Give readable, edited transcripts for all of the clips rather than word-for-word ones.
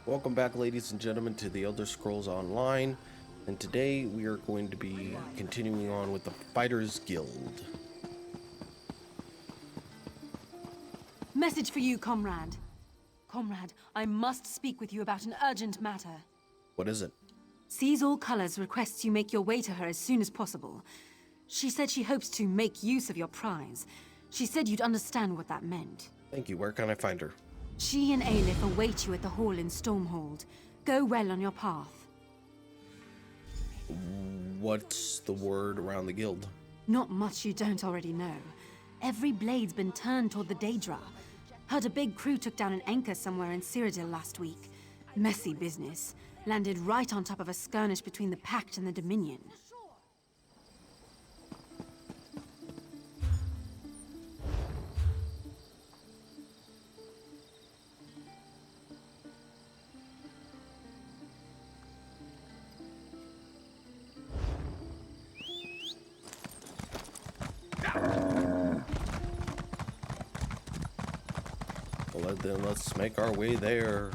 Welcome back, ladies and gentlemen, to the Elder Scrolls Online, and today we are going to be continuing on with the Fighters Guild. Message for you, comrade. Comrade, I must speak with you about an urgent matter. What is it? Sees All Colors requests you make your way to her as soon as possible. She said she hopes to make use of your prize. She said you'd understand what that meant. Thank you. Where can I find her? She and Aelif await you at the hall in Stormhold. Go well on your path. What's the word around the guild? Not much you don't already know. Every blade's been turned toward the Daedra. Heard a big crew took down an anchor somewhere in Cyrodiil last week. Messy business. Landed right on top of a skirmish between the Pact and the Dominion. Well, then let's make our way there.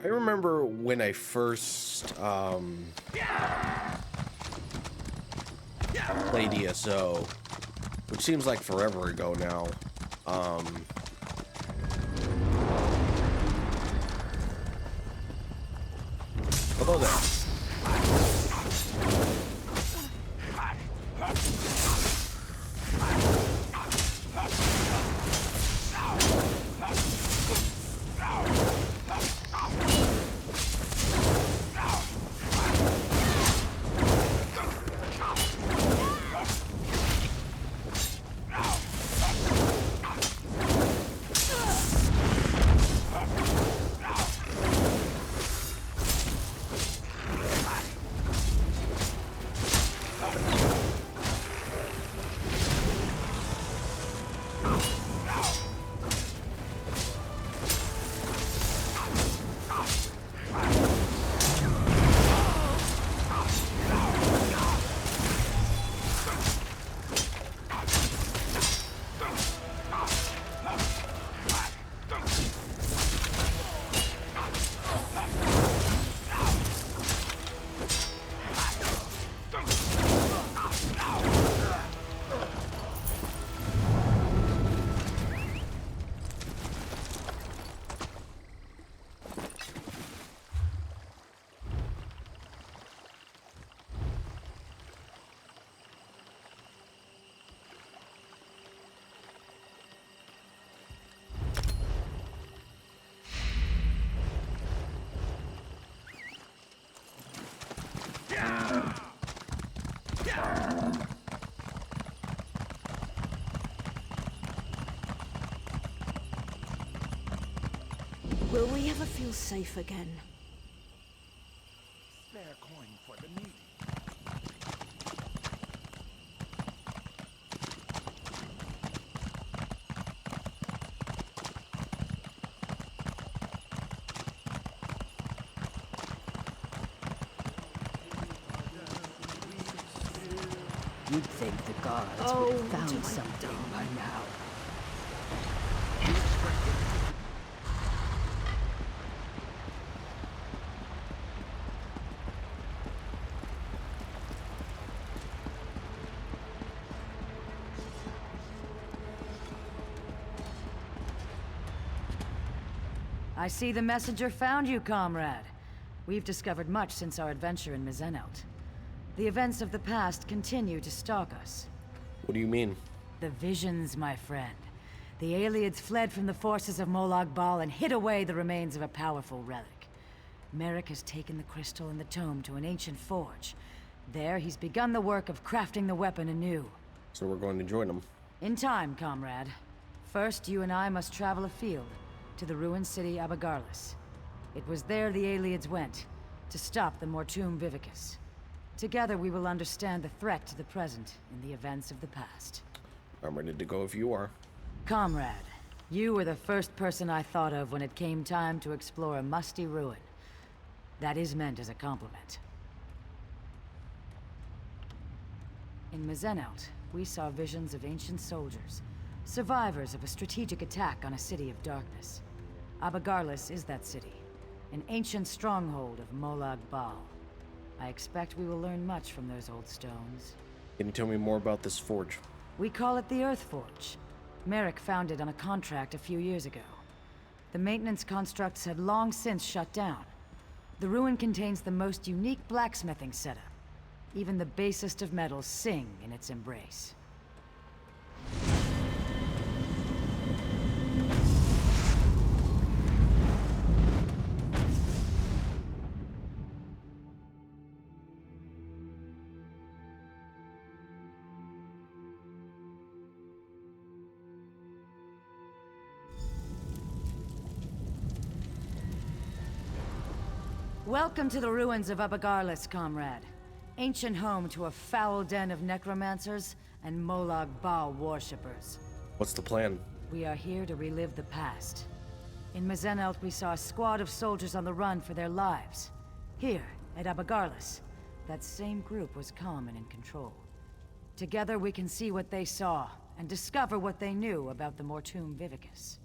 I remember when I first played ESO, which seems like forever ago now. Hello there. Will we ever feel safe again? Spare coin for the needy. You'd think the guards Oh, would have found do I something by now. I see the messenger found you, comrade. We've discovered much since our adventure in Mizenelt. The events of the past continue to stalk us. What do you mean? The visions, my friend. The Aelids fled from the forces of Molag Bal and hid away the remains of a powerful relic. Merrick has taken the crystal and the tome to an ancient forge. There, he's begun the work of crafting the weapon anew. So we're going to join them. In time, comrade. First, you and I must travel afield, to the ruined city Abagarlis. It was there the Aelids went, to stop the Mortum Vivicus. Together we will understand the threat to the present and the events of the past. I'm ready to go if you are. Comrade, you were the first person I thought of when it came time to explore a musty ruin. That is meant as a compliment. In Mizenelt, we saw visions of ancient soldiers, survivors of a strategic attack on a city of darkness. Abagarlis is that city, an ancient stronghold of Molag Bal. I expect we will learn much from those old stones. Can you tell me more about this forge? We call it the Earth Forge. Merrick found it on a contract a few years ago. The maintenance constructs had long since shut down. The ruin contains the most unique blacksmithing setup. Even the basest of metals sing in its embrace. Welcome to the ruins of Abagarlis, comrade. Ancient home to a foul den of necromancers and Molag Bal worshippers. What's the plan? We are here to relive the past. In Mizenelt, we saw a squad of soldiers on the run for their lives. Here, at Abagarlis, that same group was calm and in control. Together we can see what they saw, and discover what they knew about the Mortum Vivicus.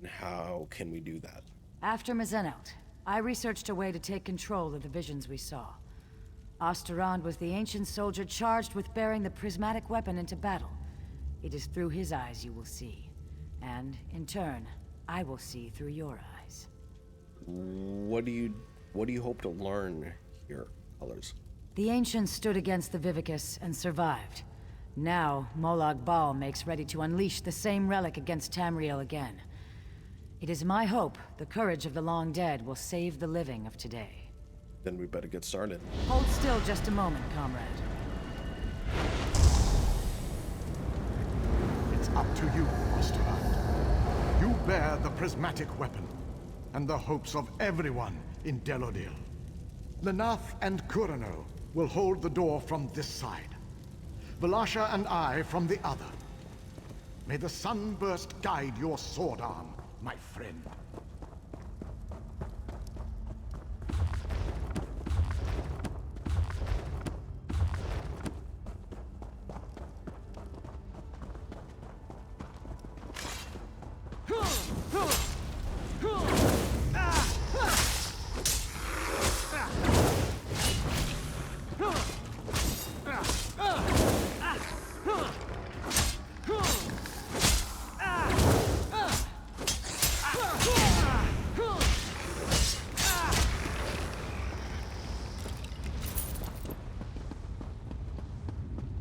How can we do that? After Mizenelt, I researched a way to take control of the visions we saw. Osterand was the ancient soldier charged with bearing the prismatic weapon into battle. It is through his eyes you will see. And, in turn, I will see through your eyes. What do you hope to learn here, Colors? The ancients stood against the Vivicus and survived. Now, Molag Bal makes ready to unleash the same relic against Tamriel again. It is my hope the courage of the long dead will save the living of today. Then we better get started. Hold still just a moment, comrade. It's up to you, Osterland. You bear the prismatic weapon, and the hopes of everyone in Delodil. Lenath and Kurano will hold the door from this side. Velasha and I from the other. May the sunburst guide your sword arm, my friend.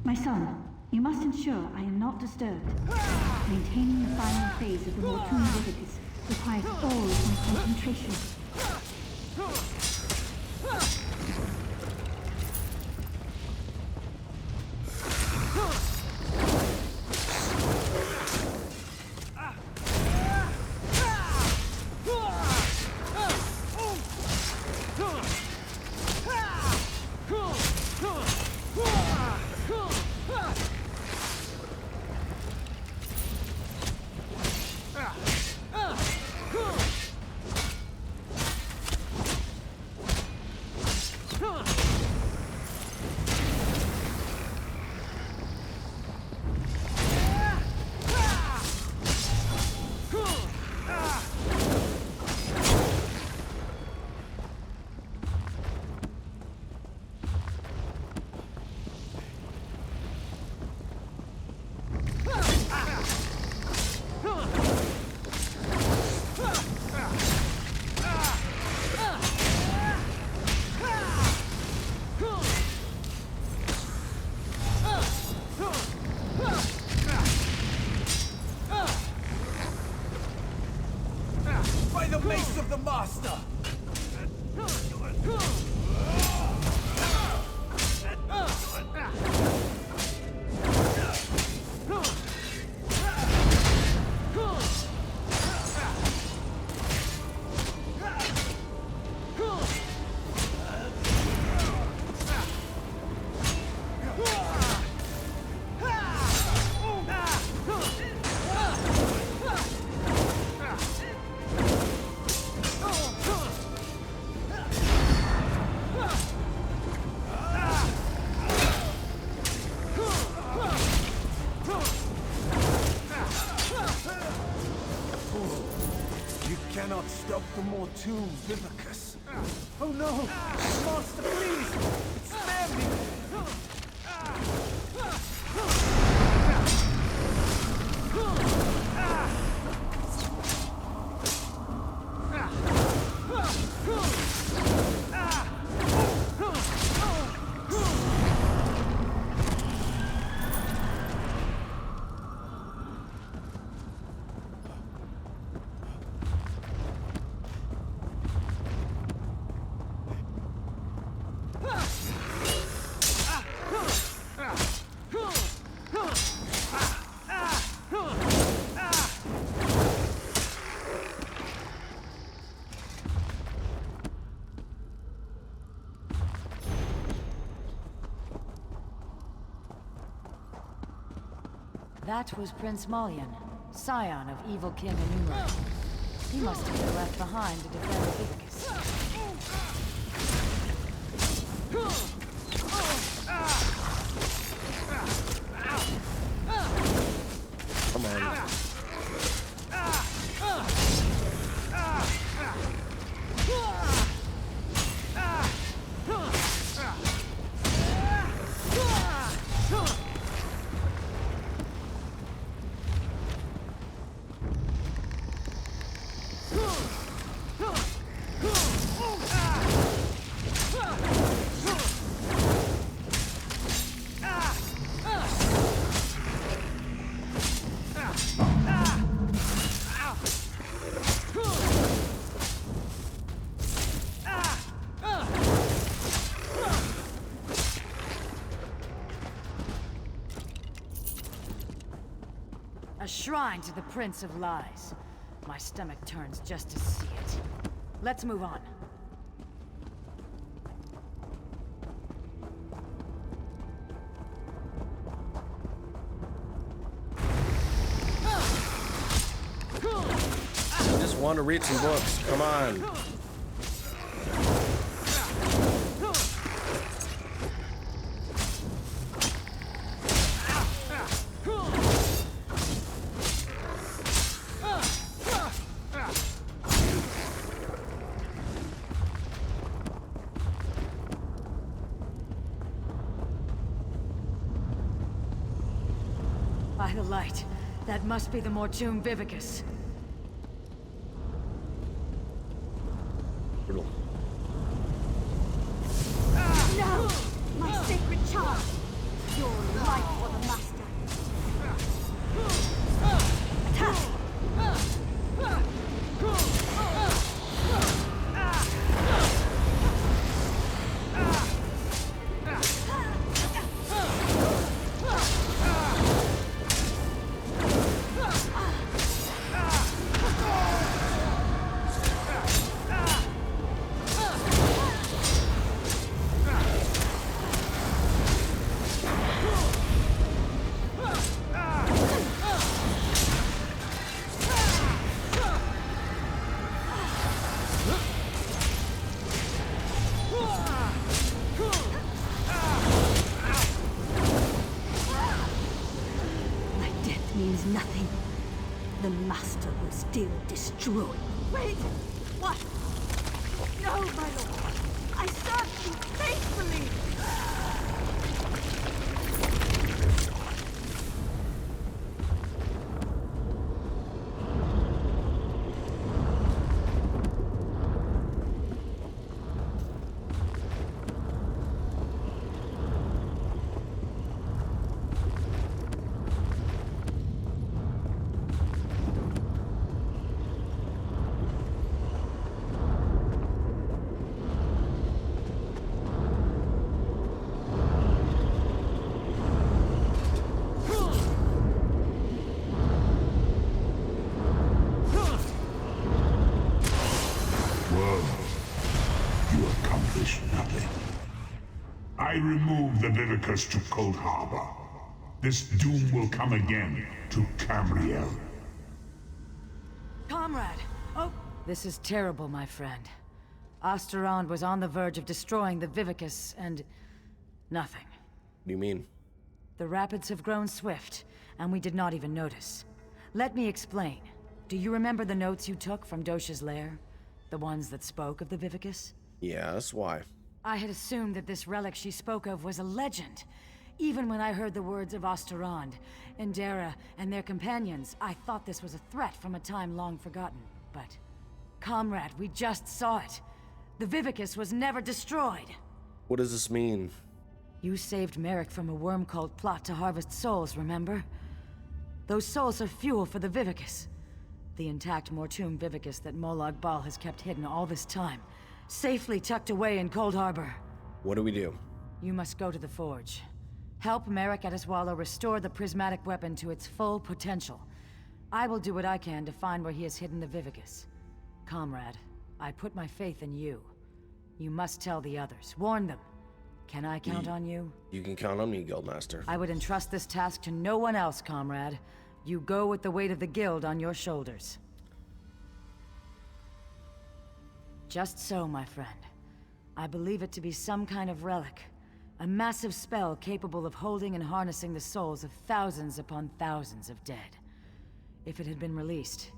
My son, you must ensure I am not disturbed. Maintaining the final phase of the Mortum Vivicus requires all of my concentration. the mace of the master! Cannot stop the Mortoon Vivicus. Oh no! Master, please! Spare me! That was Prince Malian, scion of evil King Enumerated. He must have been left behind to defend Vivicus. Come on. A shrine to the Prince of Lies. My stomach turns just to see it. Let's move on. I just want to read some books. Come on. By the light, that must be the Mortoon Vivicus. Brutal. No! My sacred charge! Your life for the Master! Attack! Means nothing. The Master will still destroy. Wait! What? No, my lord! I served you faithfully! accomplish nothing. I remove the Vivicus to Cold Harbor. This doom will come again to Tamriel. Comrade! Oh! This is terrible, my friend. Osterond was on the verge of destroying the Vivicus, and... nothing. What do you mean? The rapids have grown swift, and we did not even notice. Let me explain. Do you remember the notes you took from Dosha's lair? The ones that spoke of the Vivicus? Yes, why? I had assumed that this relic she spoke of was a legend. Even when I heard the words of Osterond, Endera, and their companions, I thought this was a threat from a time long forgotten. But, comrade, we just saw it. The Vivicus was never destroyed. What does this mean? You saved Merrick from a worm-called plot to harvest souls, remember? Those souls are fuel for the Vivicus. The intact Mortum Vivicus that Molag Bal has kept hidden all this time, safely tucked away in Cold Harbor. What do we do? You must go to the Forge. Help Merrick Ediswallow restore the prismatic weapon to its full potential. I will do what I can to find where he has hidden the Vivicus. Comrade, I put my faith in you. You must tell the others. Warn them. Can I count on you? You can count on me, Guildmaster. I would entrust this task to no one else, comrade. You go with the weight of the Guild on your shoulders. Just so, my friend. I believe it to be some kind of relic. A massive spell capable of holding and harnessing the souls of thousands upon thousands of dead. If it had been released,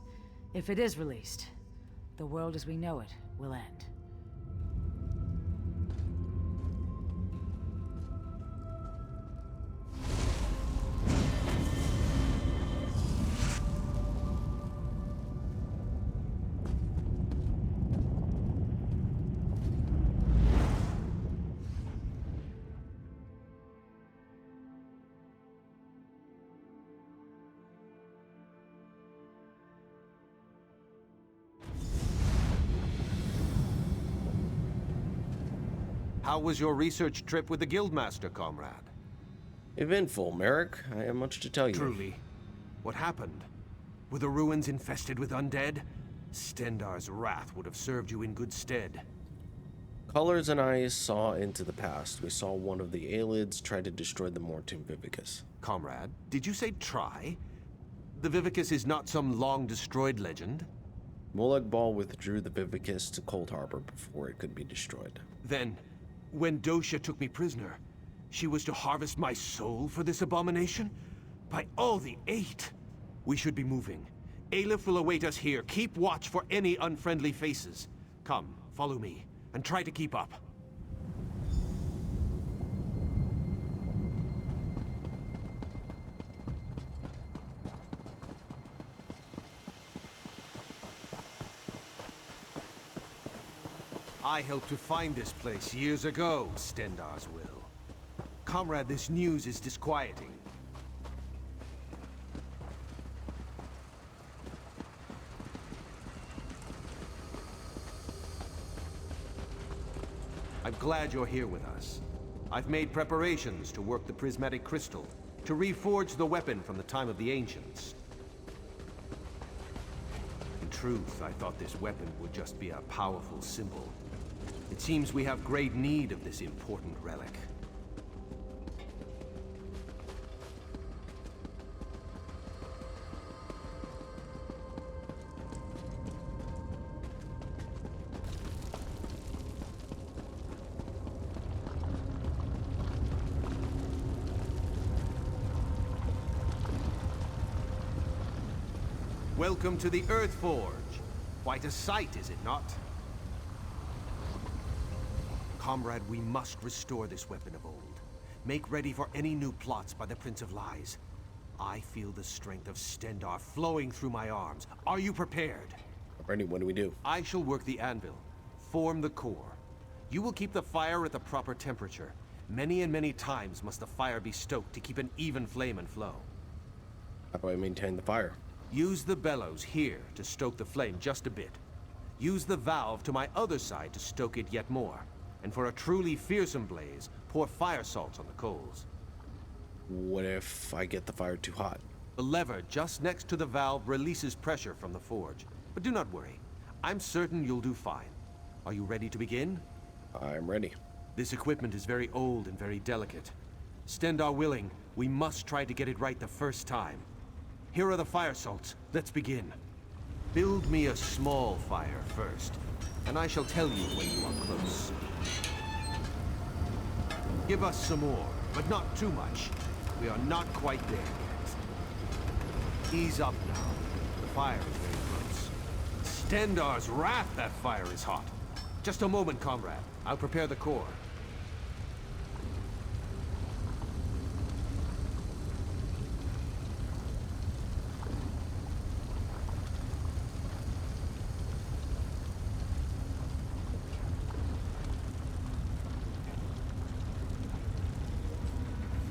if it is released, the world as we know it will end. How was your research trip with the Guildmaster, comrade? Eventful, Merrick. I have much to tell you. Truly. What happened? Were the ruins infested with undead? Stendar's wrath would have served you in good stead. Colors and I saw into the past. We saw one of the Aelids try to destroy the Mortum Vivicus. Comrade, did you say try? The Vivicus is not some long-destroyed legend? Molag Bal withdrew the Vivicus to Cold Harbor before it could be destroyed. Then, when Dosha took me prisoner, she was to harvest my soul for this abomination? By all the eight! We should be moving. Aelif will await us here. Keep watch for any unfriendly faces. Come, follow me, and try to keep up. I helped to find this place years ago, Stendar's will. Comrade, this news is disquieting. I'm glad you're here with us. I've made preparations to work the prismatic crystal, to reforge the weapon from the time of the ancients. In truth, I thought this weapon would just be a powerful symbol. It seems we have great need of this important relic. Welcome to the Earth Forge. Quite a sight, is it not? Comrade, we must restore this weapon of old. Make ready for any new plots by the Prince of Lies. I feel the strength of Stendar flowing through my arms. Are you prepared? Ready, what do we do? I shall work the anvil. Form the core. You will keep the fire at the proper temperature. Many and many times must the fire be stoked to keep an even flame and flow. How do I maintain the fire? Use the bellows here to stoke the flame just a bit. Use the valve to my other side to stoke it yet more. And for a truly fearsome blaze, pour fire salts on the coals. What if I get the fire too hot? The lever just next to the valve releases pressure from the forge. But do not worry. I'm certain you'll do fine. Are you ready to begin? I'm ready. This equipment is very old and very delicate. Stendar willing, we must try to get it right the first time. Here are the fire salts. Let's begin. Build me a small fire first, and I shall tell you when you are close. Give us some more, but not too much. We are not quite there yet. Ease up now. The fire is very close. Stendar's wrath, that fire is hot. Just a moment, comrade. I'll prepare the core.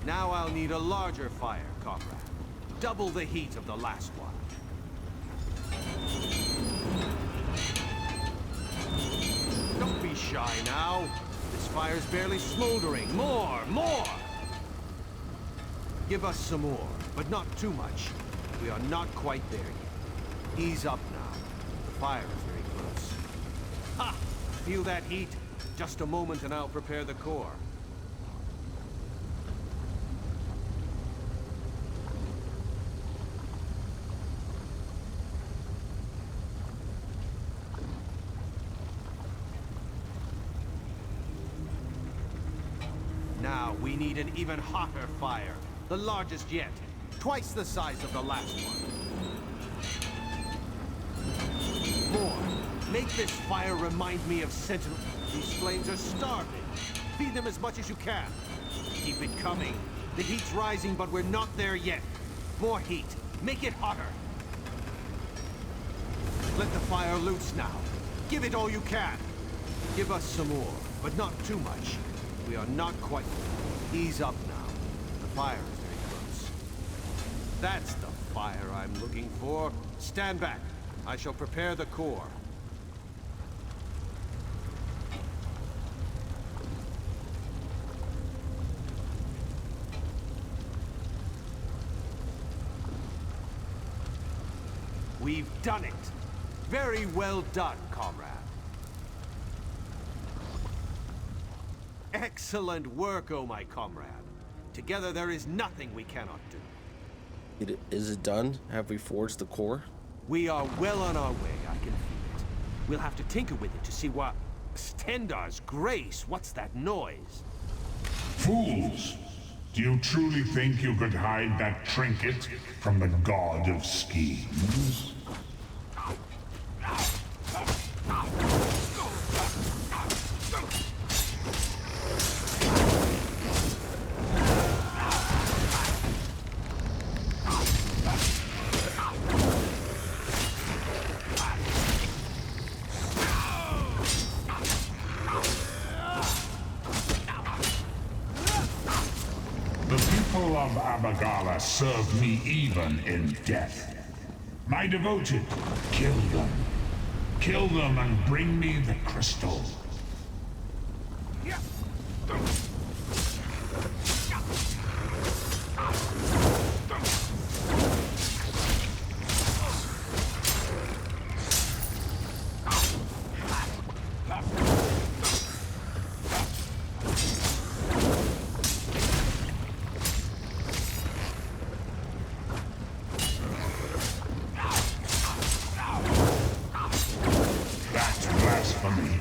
Now I'll need a larger fire, comrade. Double the heat of the last one. Don't be shy now. This fire's barely smoldering. More! More! Give us some more, but not too much. We are not quite there yet. Ease up now. The fire is very close. Ha! Feel that heat? Just a moment and I'll prepare the core. Now we need an even hotter fire. The largest yet. Twice the size of the last one. More. Make this fire remind me of Sentinel. These flames are starving. Feed them as much as you can. Keep it coming. The heat's rising, but we're not there yet. More heat. Make it hotter. Let the fire loose now. Give it all you can. Give us some more, but not too much. We are not quite... Ease up now. The fire is very close. That's the fire I'm looking for. Stand back. I shall prepare the core. We've done it. Very well done, comrade. Excellent work, oh my comrade. Together there is nothing we cannot do. Is it done? Have we forged the core? We are well on our way, I can feel it. We'll have to tinker with it to see what... Stendar's grace, what's that noise? Fools! Do you truly think you could hide that trinket from the god of schemes? Of Abagala serve me even in death. My devoted, kill them. Kill them and bring me the crystal.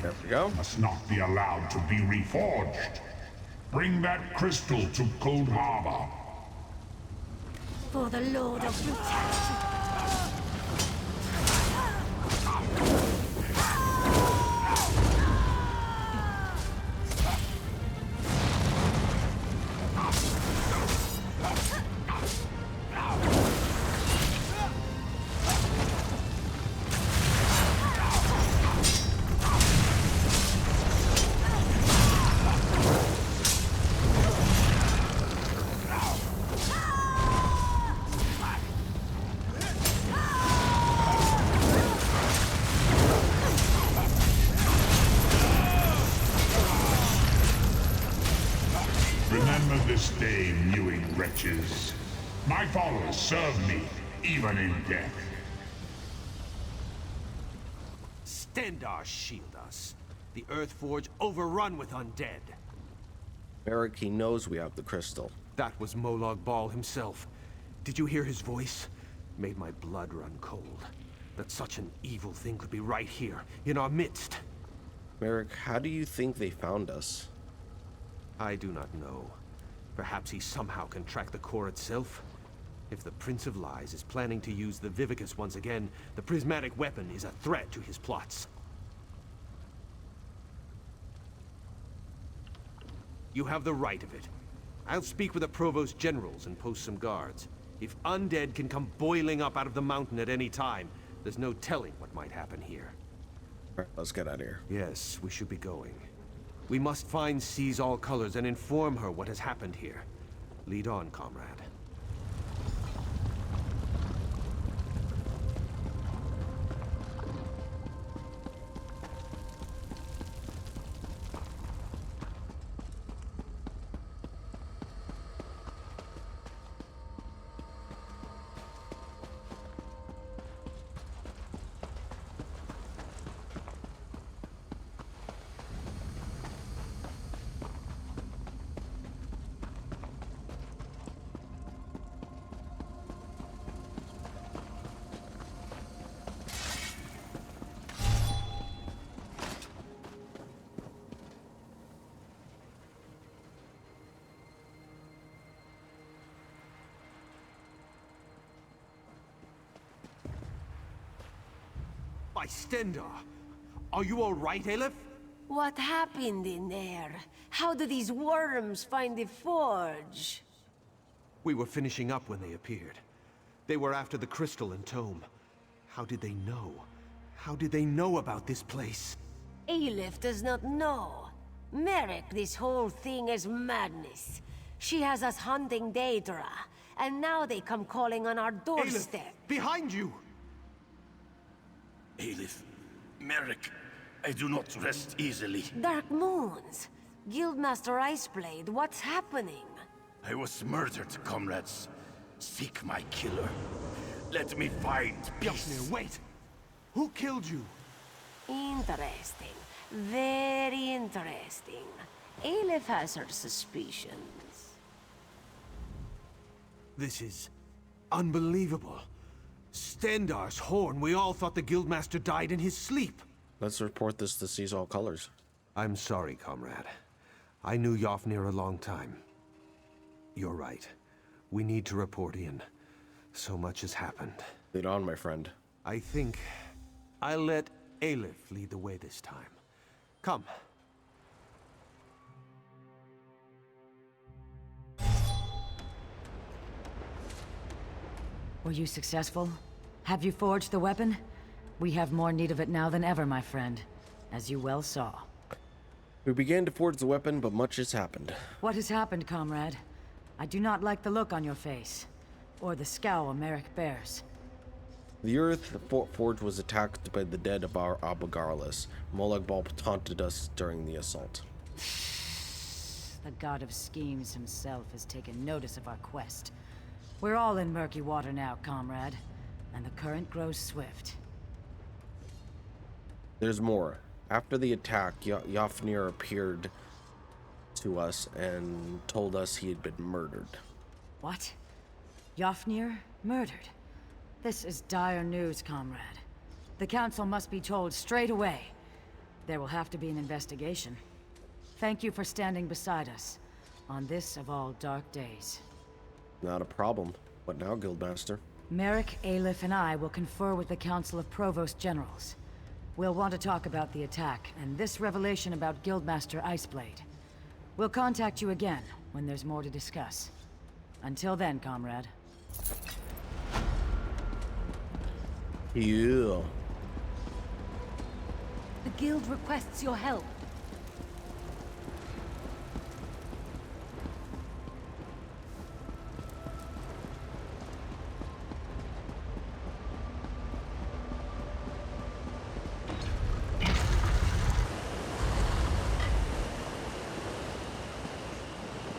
There we go. Must not be allowed to be reforged. Bring that crystal to Cold Harbor. For the Lord of Brutality. Remember this day, mewing wretches. My followers serve me, even in death. Stendar shield us. the Earth Forge overrun with undead. Merrick, he knows we have the crystal. That was Molag Bal himself. Did you hear his voice? Made my blood run cold. That such an evil thing could be right here, in our midst. Merrick, how do you think they found us? I do not know. Perhaps he somehow can track the core itself? If the Prince of Lies is planning to use the Vivicus once again, the prismatic weapon is a threat to his plots. You have the right of it. I'll speak with the Provost Generals and post some guards. If undead can come boiling up out of the mountain at any time, there's no telling what might happen here. All right, let's get out of here. Yes, we should be going. We must find Seize All Colors and inform her what has happened here. Lead on, comrade. By Stendar! Are you all right, Aleph? What happened in there? How did these worms find the forge? We were finishing up when they appeared. They were after the crystal and tome. How did they know? How did they know about this place? Aleph does not know. Merrick, this whole thing is madness. She has us hunting Daedra, and now they come calling on our doorstep. Aleph, behind you! Aleph, Merrick, I do not rest easily. Dark Moons! Guildmaster Iceblade, what's happening? I was murdered, comrades. Seek my killer. Let me find peace. Yasnir, wait! Who killed you? Interesting. Very interesting. Aleph has her suspicions. This is unbelievable. Stendar's horn. We all thought the Guildmaster died in his sleep. Let's report this to Seize All Colors. I'm sorry, comrade. I knew Yofnir a long time. You're right. We need to report in. So much has happened. Lead on, my friend. I think I'll let Aleph lead the way this time. Come. Were you successful? Have you forged the weapon? We have more need of it now than ever, my friend, as you well saw. We began to forge the weapon, but much has happened. What has happened, comrade? I do not like the look on your face, or the scowl Merrick bears. The Earth Forge was attacked by the dead of our Abagarlis. Molag Bal taunted us during the assault. The god of schemes himself has taken notice of our quest. We're all in murky water now, comrade, and the current grows swift. There's more. After the attack, Yofnir appeared to us and told us he had been murdered. What? Yofnir? Murdered? This is dire news, comrade. The Council must be told straight away. There will have to be an investigation. Thank you for standing beside us on this of all dark days. Not a problem. What now, Guildmaster? Merrick, Aleph, and I will confer with the Council of Provost Generals. We'll want to talk about the attack, and this revelation about Guildmaster Iceblade. We'll contact you again when there's more to discuss. Until then, comrade. Yeah. The guild requests your help.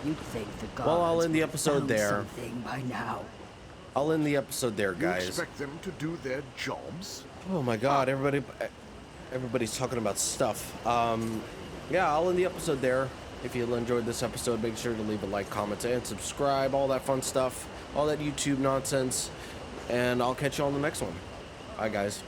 You'd think the gods Well, I'll end the would have episode found there. something by now. I'll end the episode there, You guys. expect them to do their jobs? Oh my god, everybody. everybody's talking about stuff. Yeah, I'll end the episode there. If you enjoyed this episode, make sure to leave a like, comment, and subscribe. All that fun stuff, all that YouTube nonsense. And I'll catch you on the next one. Bye, guys.